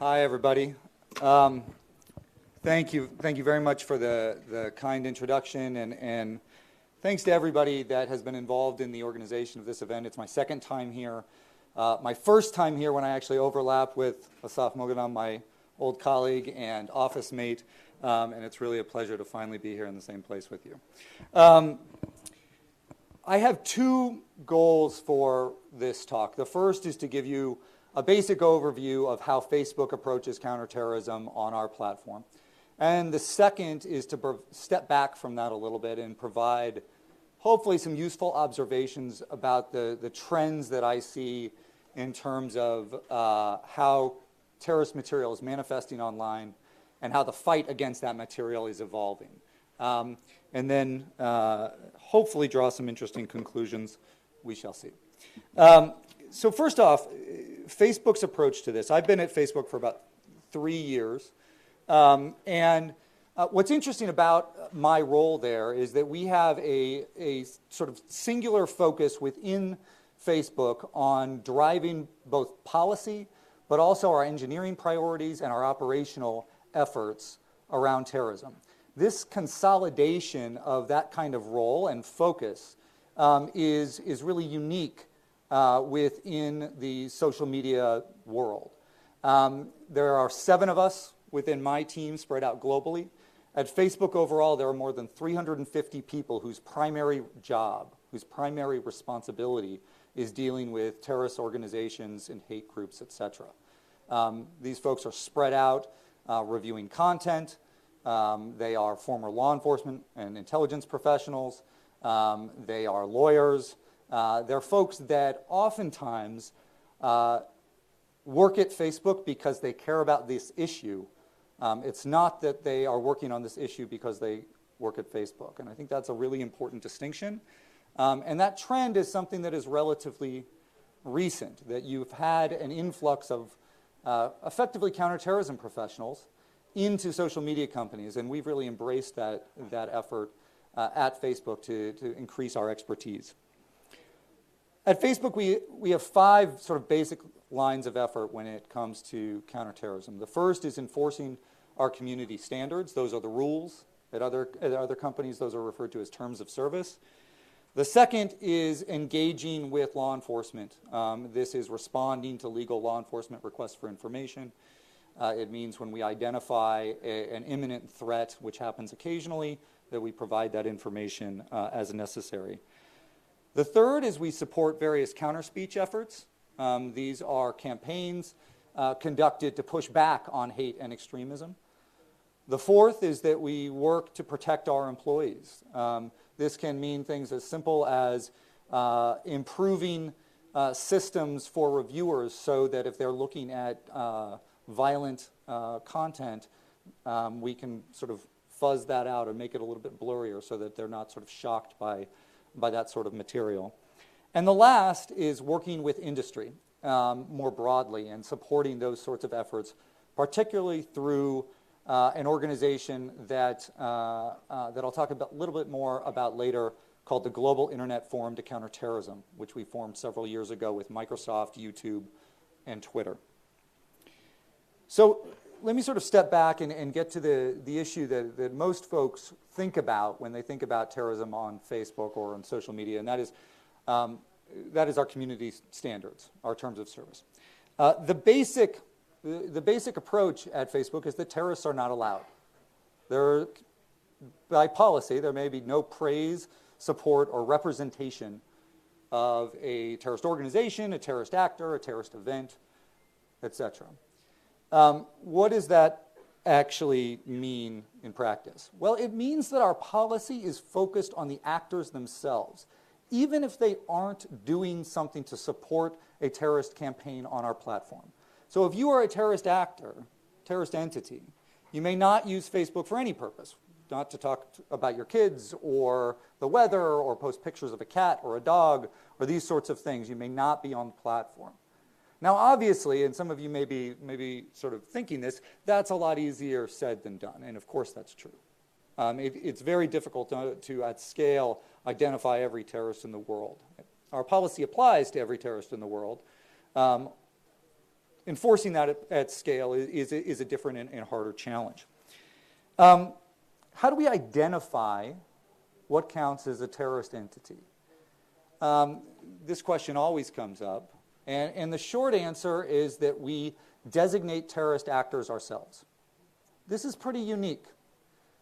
Hi, everybody. Thank you very much for the kind introduction, and thanks to everybody that has been involved in the organization of this event. It's my second time here. My first time here when I actually overlapped with Asaf Mogadam, my old colleague and office mate, and it's really a pleasure to finally be here in the same place with you. I have two goals for this talk. The first is to give you a basic overview of how Facebook approaches counterterrorism on our platform. And the second is to step back from that a little bit and provide hopefully some useful observations about the trends that I see in terms of how terrorist material is manifesting online and how the fight against that material is evolving. And then hopefully draw some interesting conclusions. We shall see. So first off, Facebook's approach to this. I've been at Facebook for about 3 years. And what's interesting about my role there is that we have a sort of singular focus within Facebook on driving both policy, but also our engineering priorities and our operational efforts around terrorism. This consolidation of that kind of role and focus is really unique within the social media world. There are 7 of us within my team spread out globally. At Facebook overall, there are more than 350 people whose primary job, whose primary responsibility is dealing with terrorist organizations and hate groups, etc. These folks are spread out, reviewing content. They are former law enforcement and intelligence professionals. They are lawyers. They're folks that oftentimes work at Facebook because they care about this issue. It's not that they are working on this issue because they work at Facebook. And I think that's a really important distinction. And that trend is something that is relatively recent, that you've had an influx of effectively counterterrorism professionals into social media companies. And we've really embraced that effort at Facebook to increase our expertise. At Facebook, we have 5 sort of basic lines of effort when it comes to counterterrorism. The first is enforcing our community standards. Those are the rules. At other companies, those are referred to as terms of service. The second is engaging with law enforcement. This is responding to legal law enforcement requests for information. It means when we identify an imminent threat, which happens occasionally, that we provide that information as necessary. The third is we support various counter-speech efforts. These are campaigns conducted to push back on hate and extremism. The fourth is that we work to protect our employees. This can mean things as simple as improving systems for reviewers so that if they're looking at violent content, we can sort of fuzz that out or make it a little bit blurrier so that they're not sort of shocked by that sort of material. And the last is working with industry more broadly and supporting those sorts of efforts, particularly through an organization that I'll talk a little bit more about later called the Global Internet Forum to Counterterrorism, which we formed several years ago with Microsoft, YouTube, and Twitter. So let me sort of step back and get to the issue that most folks think about when they think about terrorism on Facebook or on social media, and that is our community standards, our terms of service. The basic approach at Facebook is that terrorists are not allowed. By policy, there may be no praise, support, or representation of a terrorist organization, a terrorist actor, a terrorist event, etc. What does that actually mean in practice? Well, it means that our policy is focused on the actors themselves, even if they aren't doing something to support a terrorist campaign on our platform. So if you are a terrorist actor, terrorist entity, you may not use Facebook for any purpose, not to talk about your kids or the weather or post pictures of a cat or a dog or these sorts of things. You may not be on the platform. Now, obviously, and some of you may be sort of thinking this, that's a lot easier said than done, and of course that's true. It's very difficult to, at scale, identify every terrorist in the world. Our policy applies to every terrorist in the world. enforcing that at scale is a different and harder challenge. How do we identify what counts as a terrorist entity? This question always comes up, and the short answer is that we designate terrorist actors ourselves. This is pretty unique.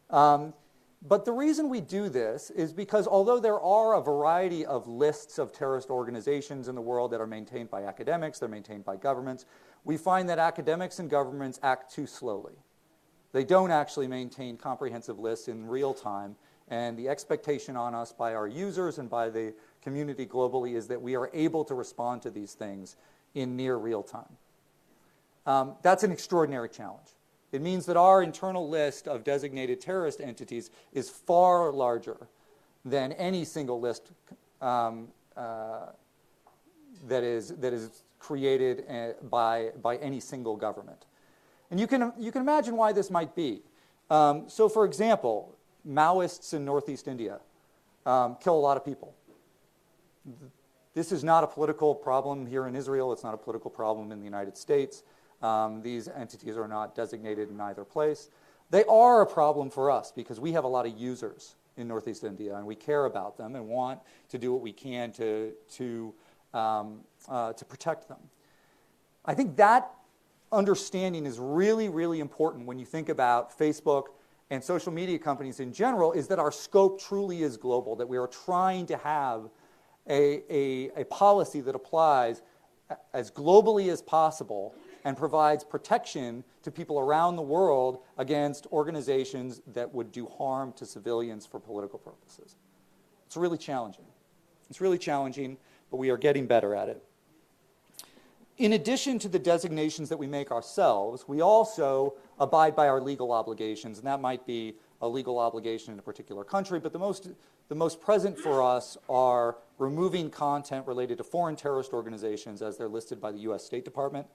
But the reason we do this is because although there are a variety of lists of terrorist organizations in the world that are maintained by academics, they're maintained by governments, we find that academics and governments act too slowly. They don't actually maintain comprehensive lists in real time, and the expectation on us by our users and by the community globally is that we are able to respond to these things in near real time. That's an extraordinary challenge. It means that our internal list of designated terrorist entities is far larger than any single list that is created by any single government. And you can imagine why this might be. So for example, Maoists in Northeast India kill a lot of people. This is not a political problem here in Israel. It's not a political problem in the United States. These entities are not designated in either place. They are a problem for us because we have a lot of users in Northeast India, and we care about them and want to do what we can to protect them. I think that understanding is really, really important when you think about Facebook and social media companies in general, is that our scope truly is global, that we are trying to have a policy that applies as globally as possible and provides protection to people around the world against organizations that would do harm to civilians for political purposes. It's really challenging. It's really challenging, but we are getting better at it. In addition to the designations that we make ourselves, we also abide by our legal obligations, and that might be a legal obligation in a particular country, but the most present for us are removing content related to foreign terrorist organizations as they're listed by the U.S. State Department,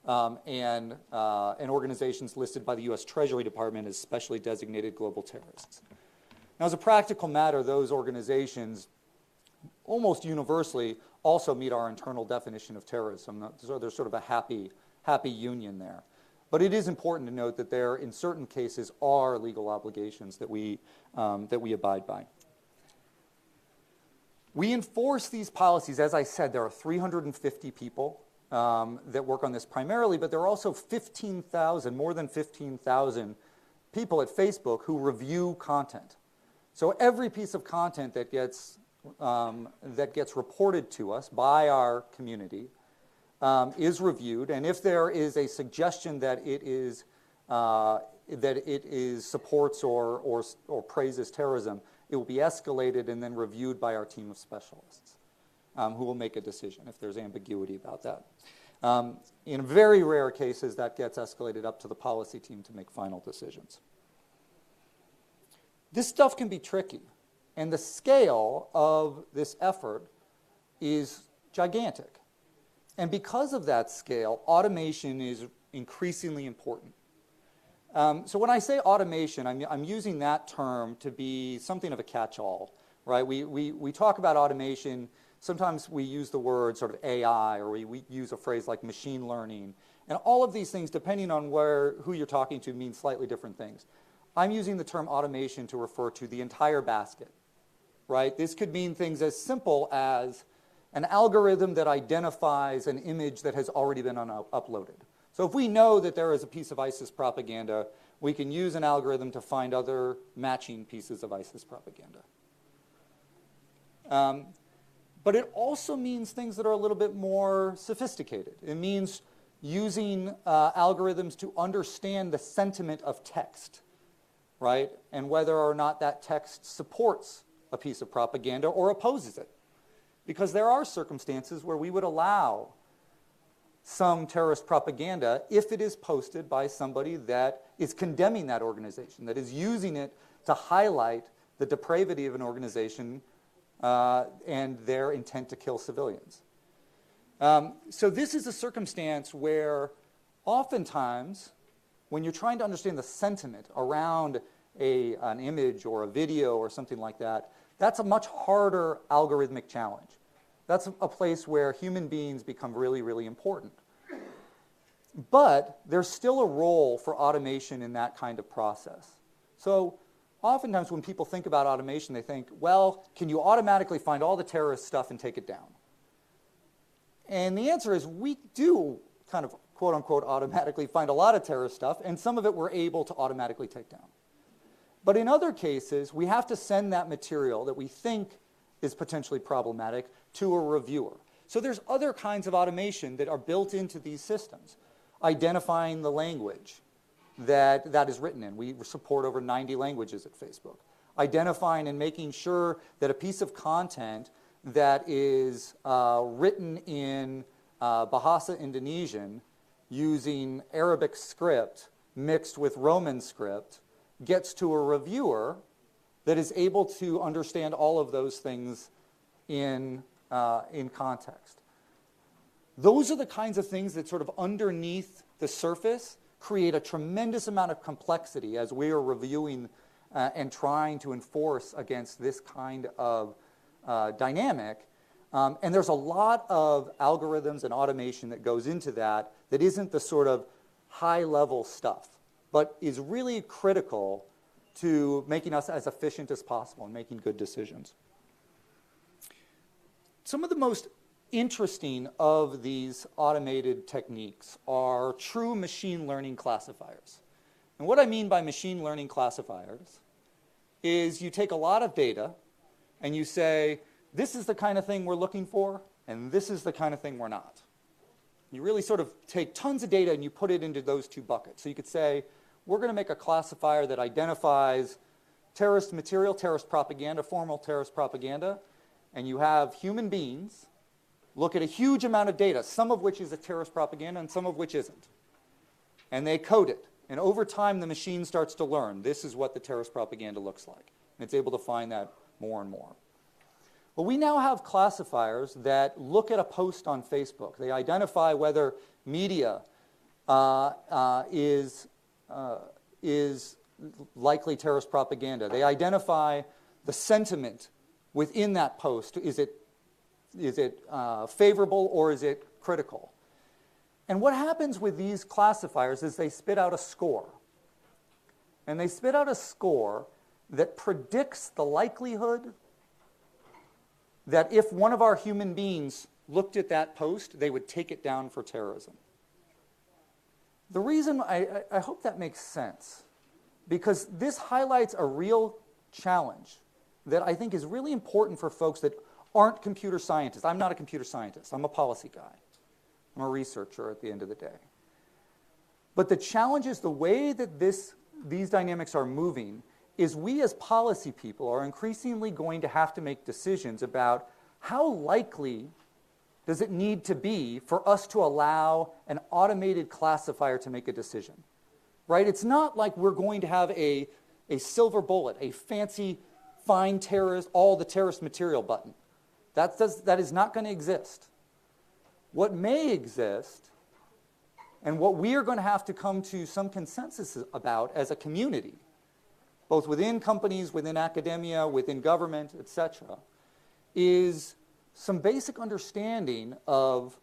and organizations listed by the U.S. Treasury Department as specially designated global terrorists. Now, as a practical matter, those organizations almost universally also meet our internal definition of terrorism. So there's sort of a happy union there. But it is important to note that there, in certain cases, are legal obligations that we abide by. We enforce these policies. As I said, there are 350 people that work on this primarily, but there are also 15,000, more than 15,000 people at Facebook who review content. So every piece of content that gets reported to us by our community is reviewed, and if there is a suggestion that it supports or praises terrorism, it will be escalated and then reviewed by our team of specialists, who will make a decision if there's ambiguity about that. In very rare cases, that gets escalated up to the policy team to make final decisions. This stuff can be tricky, and the scale of this effort is gigantic. And because of that scale, automation is increasingly important. So when I say automation, I'm using that term to be something of a catch-all, right? We talk about automation. Sometimes we use the word sort of AI, or we use a phrase like machine learning. And all of these things, depending on who you're talking to, mean slightly different things. I'm using the term automation to refer to the entire basket, right? This could mean things as simple as an algorithm that identifies an image that has already been uploaded. So if we know that there is a piece of ISIS propaganda, we can use an algorithm to find other matching pieces of ISIS propaganda. But it also means things that are a little bit more sophisticated. It means using algorithms to understand the sentiment of text, right? And whether or not that text supports a piece of propaganda or opposes it. Because there are circumstances where we would allow some terrorist propaganda if it is posted by somebody that is condemning that organization, that is using it to highlight the depravity of an organization and their intent to kill civilians. So this is a circumstance where oftentimes, when you're trying to understand the sentiment around an image or a video or something like that, that's a much harder algorithmic challenge. That's a place where human beings become really, really important. But there's still a role for automation in that kind of process. So oftentimes when people think about automation, they think, well, can you automatically find all the terrorist stuff and take it down? And the answer is we do kind of, quote unquote, automatically find a lot of terrorist stuff, and some of it we're able to automatically take down. But in other cases, we have to send that material that we think is potentially problematic to a reviewer. So there's other kinds of automation that are built into these systems. Identifying the language that is written in. We support over 90 languages at Facebook. Identifying and making sure that a piece of content that is written in Bahasa Indonesian using Arabic script mixed with Roman script gets to a reviewer that is able to understand all of those things in context. Those are the kinds of things that sort of underneath the surface create a tremendous amount of complexity as we are reviewing and trying to enforce against this kind of dynamic. And there's a lot of algorithms and automation that goes into that isn't the sort of high-level stuff, but is really critical to making us as efficient as possible and making good decisions. Some of the most interesting of these automated techniques are true machine learning classifiers. And what I mean by machine learning classifiers is you take a lot of data and you say, this is the kind of thing we're looking for, and this is the kind of thing we're not. You really sort of take tons of data and you put it into those two buckets. So you could say, we're going to make a classifier that identifies terrorist material, terrorist propaganda, formal terrorist propaganda, and you have human beings look at a huge amount of data, some of which is a terrorist propaganda and some of which isn't. And they code it. And over time, the machine starts to learn, this is what the terrorist propaganda looks like. And it's able to find that more and more. Well, we now have classifiers that look at a post on Facebook. They identify whether media is likely terrorist propaganda. They identify the sentiment within that post. Is it favorable or is it critical? And what happens with these classifiers is they spit out a score. And they spit out a score that predicts the likelihood that if one of our human beings looked at that post, they would take it down for terrorism. The reason, I hope that makes sense, because this highlights a real challenge that I think is really important for folks that aren't computer scientists. I'm not a computer scientist. I'm a policy guy. I'm a researcher at the end of the day. But the challenge is the way that these dynamics are moving is we as policy people are increasingly going to have to make decisions about how likely does it need to be for us to allow an automated classifier to make a decision, right? It's not like we're going to have a silver bullet, a fancy find terrorist, all the terrorist material button. That is not going to exist. What may exist, and what we are going to have to come to some consensus about as a community, both within companies, within academia, within government, etc., is some basic understanding of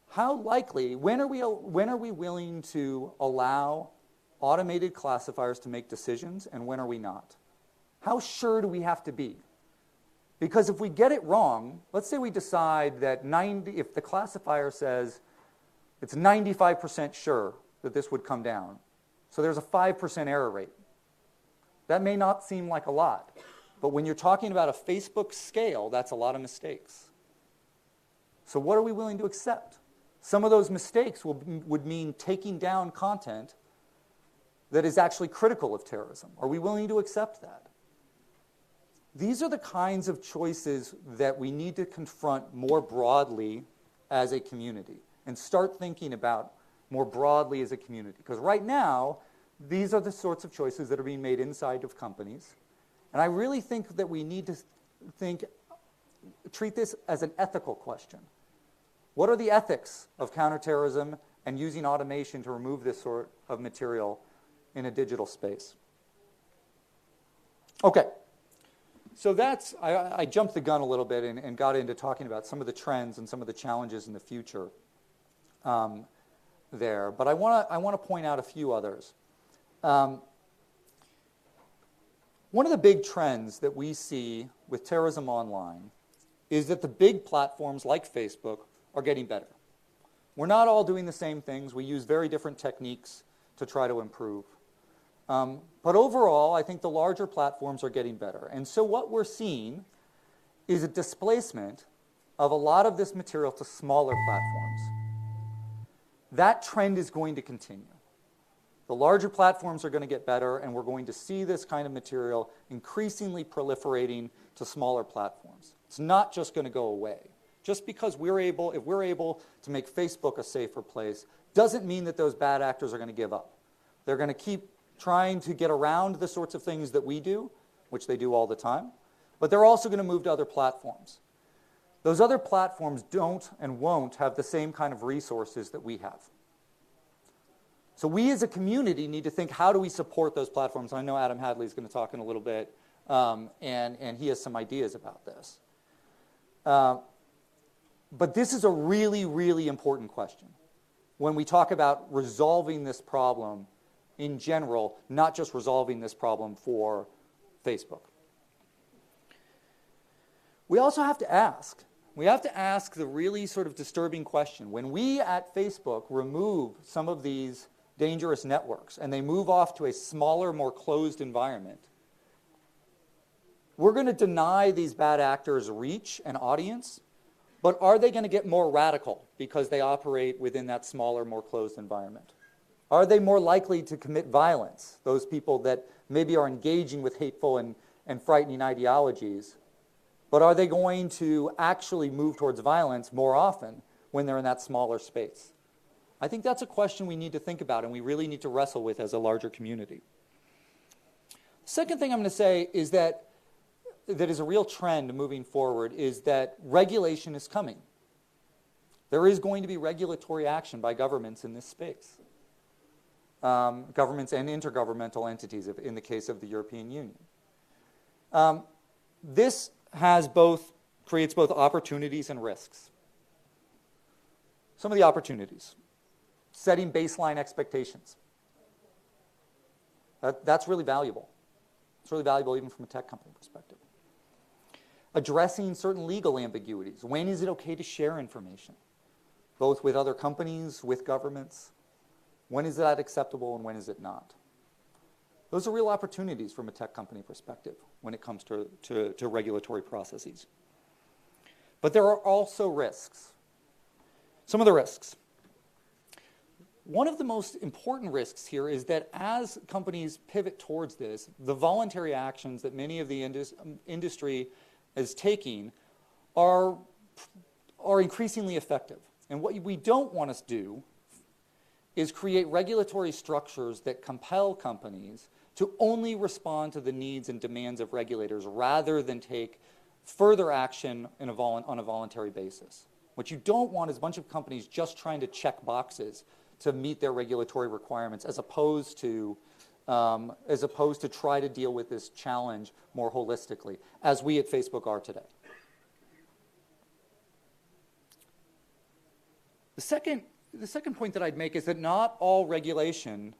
how likely, when are we willing to allow automated classifiers to make decisions, and when are we not? How sure do we have to be? Because if we get it wrong, let's say we decide that if the classifier says it's 95% sure that this would come down, so there's a 5% error rate. That may not seem like a lot, but when you're talking about a Facebook scale, that's a lot of mistakes. So what are we willing to accept? Some of those mistakes would mean taking down content that is actually critical of terrorism. Are we willing to accept that? These are the kinds of choices that we need to confront more broadly as a community and start thinking about more broadly as a community. Because right now, these are the sorts of choices that are being made inside of companies. And I really think that we need to treat this as an ethical question. What are the ethics of counterterrorism and using automation to remove this sort of material in a digital space? Okay. So I jumped the gun a little bit and got into talking about some of the trends and some of the challenges in the future. there, but I want to point out a few others. One of the big trends that we see with terrorism online is that the big platforms like Facebook are getting better. We're not all doing the same things. We use very different techniques to try to improve. But overall, I think the larger platforms are getting better. And so what we're seeing is a displacement of a lot of this material to smaller platforms. That trend is going to continue. The larger platforms are going to get better, and we're going to see this kind of material increasingly proliferating to smaller platforms. It's not just going to go away. Just because if we're able to make Facebook a safer place, doesn't mean that those bad actors are going to give up. They're going to keep trying to get around the sorts of things that we do, which they do all the time, but they're also going to move to other platforms. Those other platforms don't and won't have the same kind of resources that we have. So we as a community need to think, how do we support those platforms? I know Adam Hadley is going to talk in a little bit, and he has some ideas about this. But this is a really, really important question when we talk about resolving this problem in general, not just resolving this problem for Facebook. We also have to ask. We have to ask the really sort of disturbing question. When we at Facebook remove some of these dangerous networks and they move off to a smaller, more closed environment, we're going to deny these bad actors reach and audience, but are they going to get more radical because they operate within that smaller, more closed environment? Are they more likely to commit violence, those people that maybe are engaging with hateful and frightening ideologies, but are they going to actually move towards violence more often when they're in that smaller space? I think that's a question we need to think about and we really need to wrestle with as a larger community. Second thing I'm going to say is that is a real trend moving forward is that regulation is coming. There is going to be regulatory action by governments in this space. Governments and intergovernmental entities in the case of the European Union. This creates both opportunities and risks. Some of the opportunities. Setting baseline expectations. That's really valuable. It's really valuable even from a tech company perspective. Addressing certain legal ambiguities. When is it okay to share information? Both with other companies, with governments. When is that acceptable and when is it not? Those are real opportunities from a tech company perspective when it comes to regulatory processes. But there are also risks. Some of the risks. One of the most important risks here is that as companies pivot towards this, the voluntary actions that many of the industry is taking are increasingly effective. And what we don't want to do is create regulatory structures that compel companies to only respond to the needs and demands of regulators rather than take further action on a voluntary basis. What you don't want is a bunch of companies just trying to check boxes to meet their regulatory requirements as opposed to try to deal with this challenge more holistically, as we at Facebook are today. The second point that I'd make is that not all regulation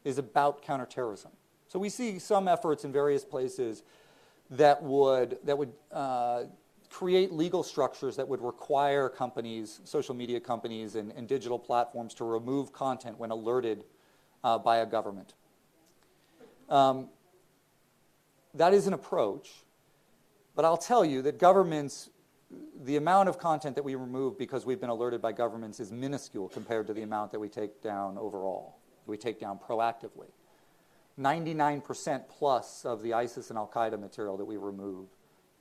is about counterterrorism. So we see some efforts in various places that would create legal structures that would require companies, social media companies and digital platforms to remove content when alerted by a government. That is an approach, but I'll tell you that governments, the amount of content that we remove because we've been alerted by governments is minuscule compared to the amount that we take down overall, we take down proactively. 99% plus of the ISIS and Al-Qaeda material that we remove,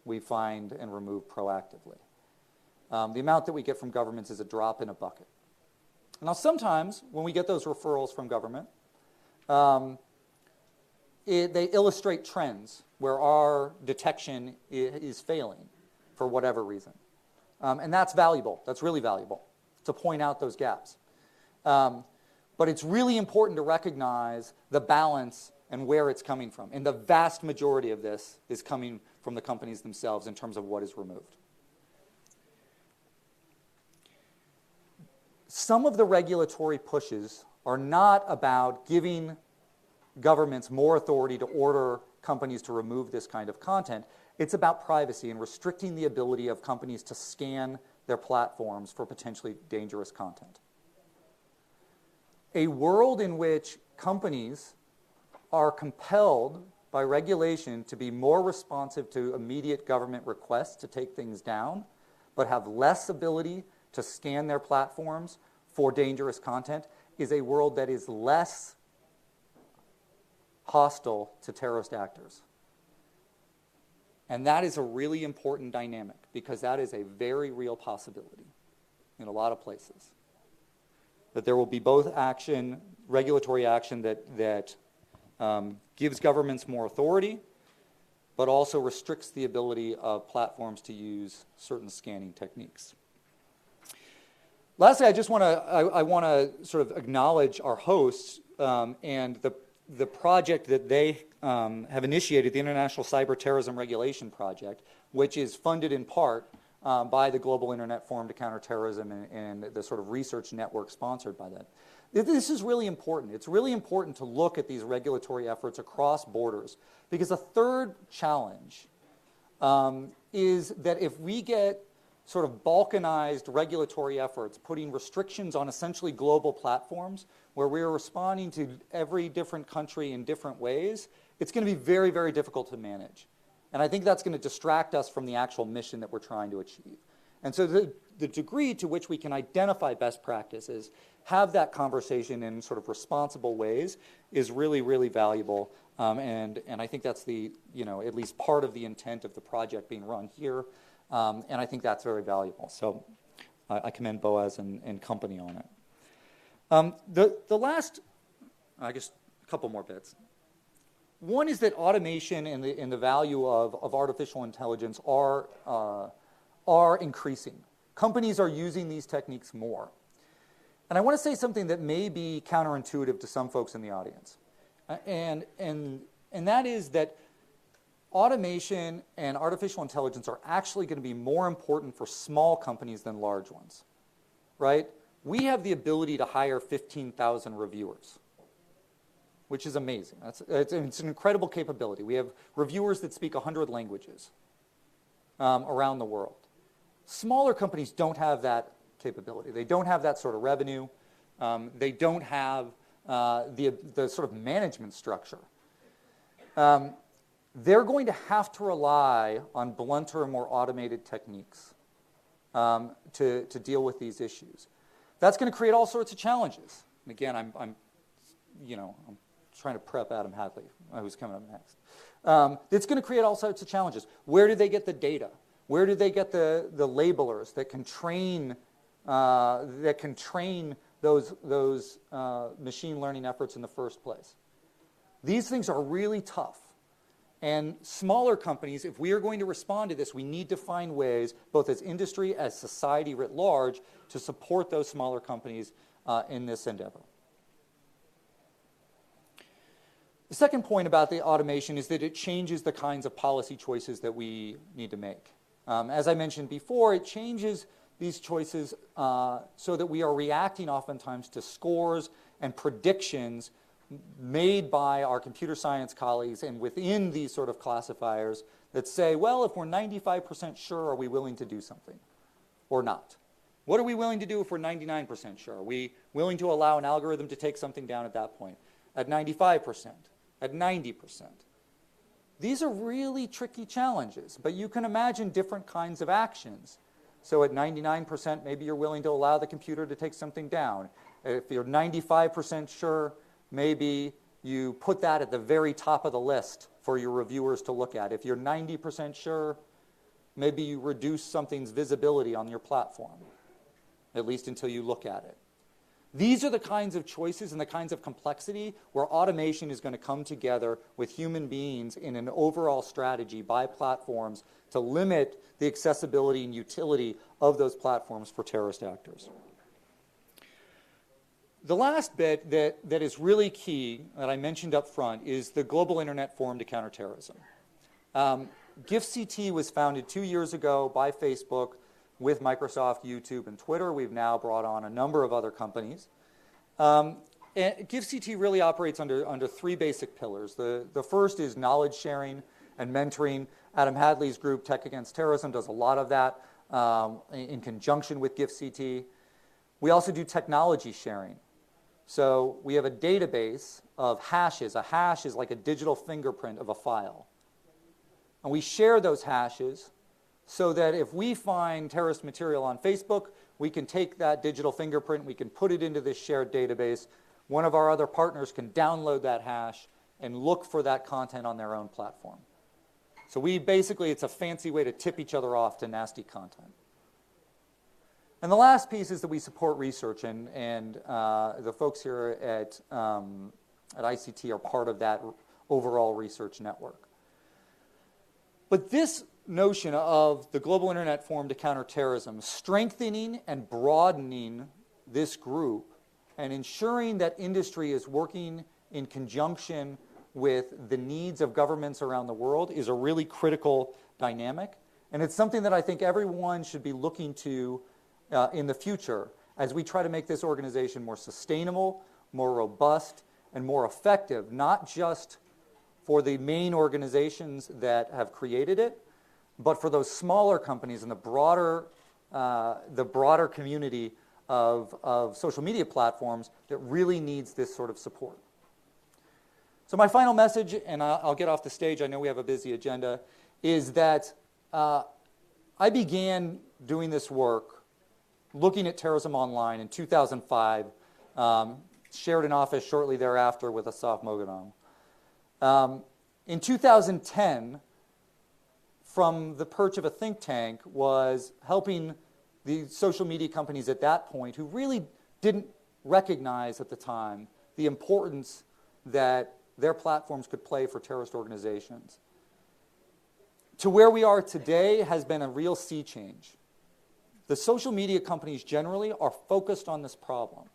we find and remove proactively. The amount that we get from governments is a drop in a bucket. Now sometimes when we get those referrals from government, they illustrate trends where our detection is failing for whatever reason. And that's valuable. That's really valuable to point out those gaps. But it's really important to recognize the balance and where it's coming from. And the vast majority of this is coming from the companies themselves in terms of what is removed. some of the regulatory pushes are not about giving governments more authority to order companies to remove this kind of content. It's about privacy and restricting the ability of companies to scan their platforms for potentially dangerous content. A world in which companies are compelled by regulation to be more responsive to immediate government requests to take things down, but have less ability to scan their platforms for dangerous content, is a world that is less hostile to terrorist actors. And that is a really important dynamic, because that is a very real possibility in a lot of places. That there will be both action, regulatory action that gives governments more authority, but also restricts the ability of platforms to use certain scanning techniques. Lastly, I want to sort of acknowledge our hosts and the project that they have initiated, the International Cyber-Terrorism Regulation Project, which is funded in part by the Global Internet Forum to Counter-Terrorism and the sort of research network sponsored by that. This is really important. It's really important to look at these regulatory efforts across borders, because a third challenge is that if we get sort of balkanized regulatory efforts, putting restrictions on essentially global platforms where we're responding to every different country in different ways, it's going to be very, very difficult to manage. And I think that's going to distract us from the actual mission that we're trying to achieve. And so the degree to which we can identify best practices, have that conversation in sort of responsible ways, is really, really valuable. And I think that's the, at least part of the intent of the project being run here. And I think that's very valuable. So I commend Boaz and company on it. The last, I guess, a couple more bits. One is that automation and the value of artificial intelligence are increasing. Companies are using these techniques more. And I want to say something that may be counterintuitive to some folks in the audience. And that is that automation and artificial intelligence are actually going to be more important for small companies than large ones, right? We have the ability to hire 15,000 reviewers, which is amazing. It's an incredible capability. We have reviewers that speak 100 languages around the world. Smaller companies don't have that capability. They don't have that sort of revenue. They don't have the sort of management structure. They're going to have to rely on blunter, more automated techniques to deal with these issues. That's going to create all sorts of challenges. And again, I'm trying to prep Adam Hadley, who's coming up next. It's going to create all sorts of challenges. Where do they get the data? Where do they get the labelers that can train those machine learning efforts in the first place? These things are really tough. And smaller companies, if we are going to respond to this, we need to find ways, both as industry, as society writ large, to support those smaller companies in this endeavor. The second point about the automation is that it changes the kinds of policy choices that we need to make. As I mentioned before, it changes these choices so that we are reacting oftentimes to scores and predictions made by our computer science colleagues and within these sort of classifiers that say, well, if we're 95% sure, are we willing to do something or not? What are we willing to do if we're 99% sure? Are we willing to allow an algorithm to take something down at that point? At 95%? At 90%? These are really tricky challenges, but you can imagine different kinds of actions. So at 99%, maybe you're willing to allow the computer to take something down. If you're 95% sure, maybe you put that at the very top of the list for your reviewers to look at. If you're 90% sure, maybe you reduce something's visibility on your platform, at least until you look at it. These are the kinds of choices and the kinds of complexity where automation is going to come together with human beings in an overall strategy by platforms to limit the accessibility and utility of those platforms for terrorist actors. The last bit that is really key that I mentioned up front is the Global Internet Forum to Counter-Terrorism. GIFCT was founded 2 years ago by Facebook with Microsoft, YouTube, and Twitter. We've now brought on a number of other companies. And GiveCT really operates under three basic pillars. The first is knowledge sharing and mentoring. Adam Hadley's group, Tech Against Terrorism, does a lot of that in conjunction with GiveCT. We also do technology sharing. So we have a database of hashes. A hash is like a digital fingerprint of a file. And we share those hashes so that if we find terrorist material on Facebook, we can take that digital fingerprint, we can put it into this shared database. One of our other partners can download that hash and look for that content on their own platform. So we basically, it's a fancy way to tip each other off to nasty content. And the last piece is that we support research, and the folks here at ICT are part of that overall research network. But this notion of the Global Internet Forum to Counter Terrorism, strengthening and broadening this group and ensuring that industry is working in conjunction with the needs of governments around the world is a really critical dynamic. And it's something that I think everyone should be looking to in the future as we try to make this organization more sustainable, more robust, and more effective, not just for the main organizations that have created it, but for those smaller companies and the broader community of social media platforms that really needs this sort of support. So my final message, and I'll get off the stage, I know we have a busy agenda, is that I began doing this work looking at terrorism online in 2005, shared an office shortly thereafter with Asaf Moghadam. In 2010, from the perch of a think tank, was helping the social media companies at that point who really didn't recognize at the time the importance that their platforms could play for terrorist organizations. To where we are today has been a real sea change. The social media companies generally are focused on this problem.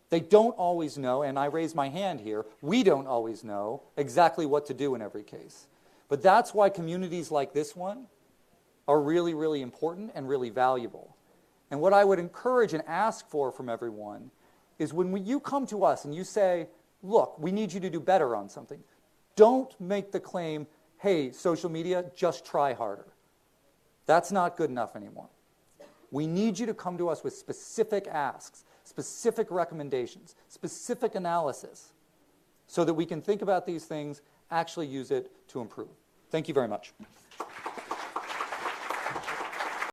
They don't always know, and I raise my hand here, we don't always know exactly what to do in every case. But that's why communities like this one are really, really important and really valuable. And what I would encourage and ask for from everyone is when you come to us and you say, look, we need you to do better on something, don't make the claim, hey, social media, just try harder. That's not good enough anymore. We need you to come to us with specific asks, specific recommendations, specific analysis, so that we can think about these things, actually use it to improve. Thank you very much.